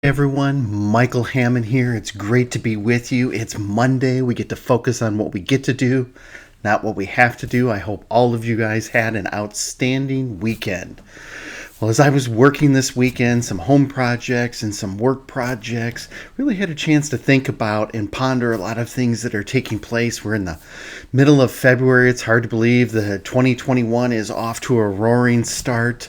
Everyone, Michael Hammond here. It's great to be with you. It's Monday. We get to focus on what we get to do, not what we have to do. I hope all of you guys had an outstanding weekend. Well, as I was working this weekend, some home projects and some work projects, really had a chance to think about and ponder a lot of things that are taking place. We're in the middle of February. It's hard to believe that 2021 is off to a roaring start.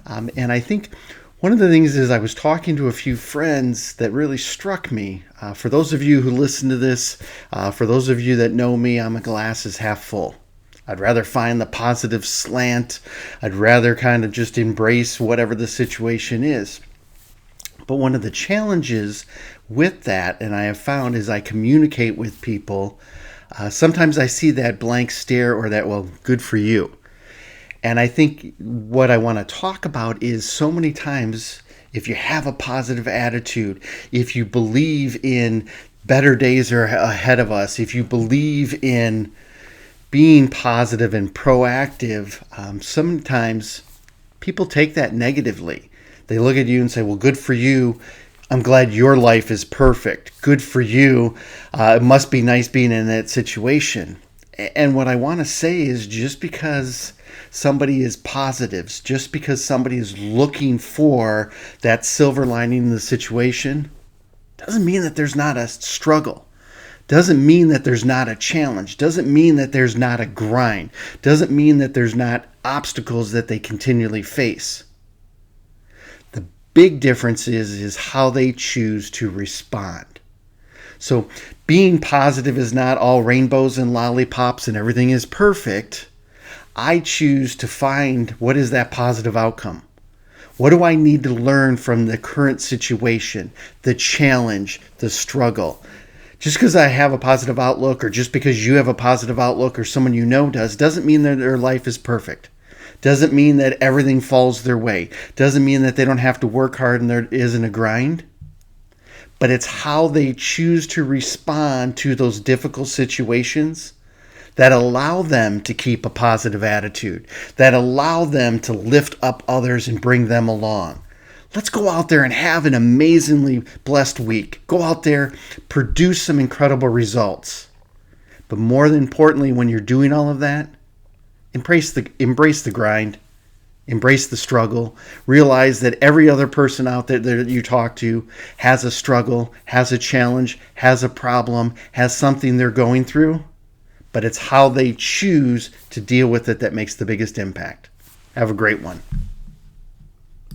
And I think one of the things is I was talking to a few friends that really struck me. For those of you who listen to this, for those of you that know me, I'm a glass is half full. I'd rather find the positive slant. I'd rather kind of just embrace whatever the situation is. But one of the challenges with that, and I have found as I communicate with people, sometimes I see that blank stare or that, well, good for you. And I think what I want to talk about is so many times, if you have a positive attitude, if you believe in better days are ahead of us, if you believe in being positive and proactive, sometimes people take that negatively. They look at you and say, well, good for you. I'm glad your life is perfect. Good for you. It must be nice being in that situation. And what I want to say is just because somebody is positive, just because somebody is looking for that silver lining in the situation, doesn't mean that there's not a struggle. Doesn't mean that there's not a challenge. Doesn't mean that there's not a grind. Doesn't mean that there's not obstacles that they continually face. The big difference is how they choose to respond. So being positive is not all rainbows and lollipops and everything is perfect. I choose to find what is that positive outcome. What do I need to learn from the current situation, the challenge, the struggle? Just because I have a positive outlook or just because you have a positive outlook or someone you know does, doesn't mean that their life is perfect. Doesn't mean that everything falls their way. Doesn't mean that they don't have to work hard and there isn't a grind. But it's how they choose to respond to those difficult situations that allow them to keep a positive attitude, that allow them to lift up others and bring them along. Let's go out there and have an amazingly blessed week. Go out there, produce some incredible results. But more than importantly, when you're doing all of that, embrace the grind. Embrace the struggle. Realize that every other person out there that you talk to has a struggle, has a challenge, has a problem, has something they're going through. But it's how they choose to deal with it that makes the biggest impact. Have a great one.